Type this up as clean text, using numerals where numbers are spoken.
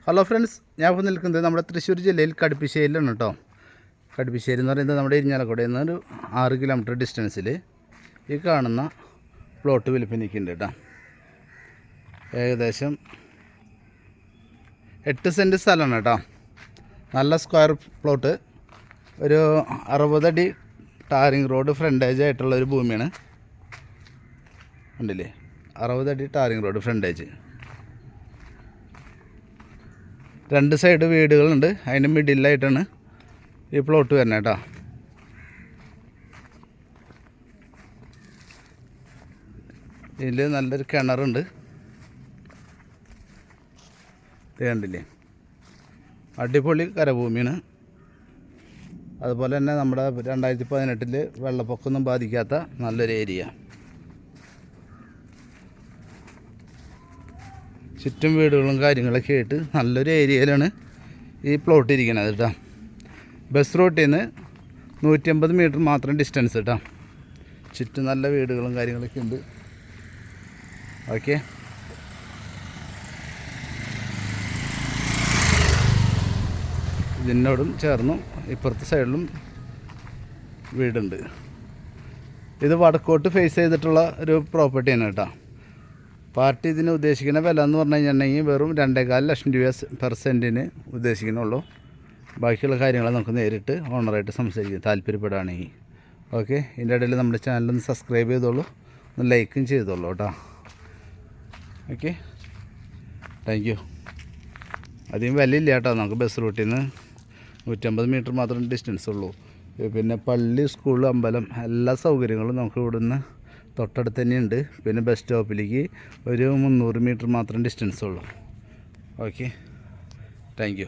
Hello friends, ഞാൻ ഇപ്പോൾ നിൽക്കുന്നത് നമ്മുടെ തൃശ്ശൂർ ജില്ലയിൽ കടുപ്പിശ്ശേരിയിലാണ് കേട്ടോ. കടുപ്പിശ്ശേരി എന്ന് പറയുന്നത് നമ്മുടെ ഇരിഞ്ഞാലക്കുടയിൽ നിന്ന് ഒരു 6 കിലോമീറ്റർ ഡിസ്റ്റൻസിൽ ഈ കാണുന്ന പ്ലോട്ട് വിൽപ്പന നിൽക്കുന്നുണ്ട് കേട്ടോ. ഏകദേശം 8 സെൻറ്റ് സ്ഥലമാണ് കേട്ടോ. നല്ല സ്ക്വയർ പ്ലോട്ട്, ഒരു 60 അടി ടാറിങ് റോഡ് ഫ്രണ്ടേജ് ആയിട്ടുള്ളൊരു ഭൂമിയാണ്. ഉണ്ടല്ലേ, 60 അടി ടാറിങ് റോഡ് ഫ്രണ്ടേജ്. 2 സൈഡ് വീടുകളുണ്ട്. അതിൻ്റെ മിഡിലായിട്ടാണ് ഈ പ്ലോട്ട് വരുന്നത് കേട്ടോ. ഇതിൽ നല്ലൊരു കിണറുണ്ട്. ഇത് കണ്ടില്ലേ, അടിപൊളി കരഭൂമിയാണ്. അതുപോലെ തന്നെ നമ്മുടെ 2018 വെള്ളപ്പൊക്കമൊന്നും ബാധിക്കാത്ത നല്ലൊരു ഏരിയ. ചുറ്റും വീടുകളും കാര്യങ്ങളൊക്കെ ആയിട്ട് നല്ലൊരു ഏരിയയിലാണ് ഈ പ്ലോട്ട് ഇരിക്കുന്നത് കേട്ടോ. ബസ് റൂട്ടിൽ നിന്ന് 150 മീറ്റർ മാത്രം ഡിസ്റ്റൻസ് കേട്ടോ. ചുറ്റും നല്ല വീടുകളും കാര്യങ്ങളൊക്കെ ഉണ്ട്. ഓക്കെ, ഇതിനോടും ചേർന്നും ഇപ്പുറത്തെ സൈഡിലും വീടുണ്ട്. ഇത് വടക്കോട്ട് ഫേസ് ചെയ്തിട്ടുള്ള ഒരു പ്രോപ്പർട്ടിയാണ് കേട്ടോ. പാർട്ടി ഇതിന് ഉദ്ദേശിക്കുന്ന വില എന്ന് പറഞ്ഞു കഴിഞ്ഞിട്ടുണ്ടെങ്കിൽ വെറും 2.25 ലക്ഷം രൂപ പെർ സെൻറ്റിന് ഉദ്ദേശിക്കുന്നുള്ളൂ. ബാക്കിയുള്ള കാര്യങ്ങൾ നമുക്ക് നേരിട്ട് ഓണറായിട്ട് സംസാരിക്കാം താല്പര്യപ്പെടുകയാണെങ്കിൽ. ഓക്കെ, ഇതിൻ്റെ ഇടയിൽ നമ്മുടെ ചാനലൊന്ന് സബ്സ്ക്രൈബ് ചെയ്തോളൂ, ഒന്ന് ലൈക്കും ചെയ്തോളൂ കേട്ടോ. Okay, thank you. അധികം വിലയില്ല കേട്ടോ. നമുക്ക് ബസ് റൂട്ടിൽ നിന്ന് 150 മീറ്റർ മാത്രം ഡിസ്റ്റൻസ് ഉള്ളൂ. പിന്നെ പള്ളി, സ്കൂൾ, അമ്പലം എല്ലാ സൗകര്യങ്ങളും നമുക്ക് ഇവിടുന്ന് തൊട്ടടുത്ത് തന്നെയുണ്ട്. പിന്നെ ബസ് സ്റ്റോപ്പിലേക്ക് ഒരു 300 മീറ്റർ മാത്രം ഡിസ്റ്റൻസ് ഉള്ളൂ. Okay, thank you.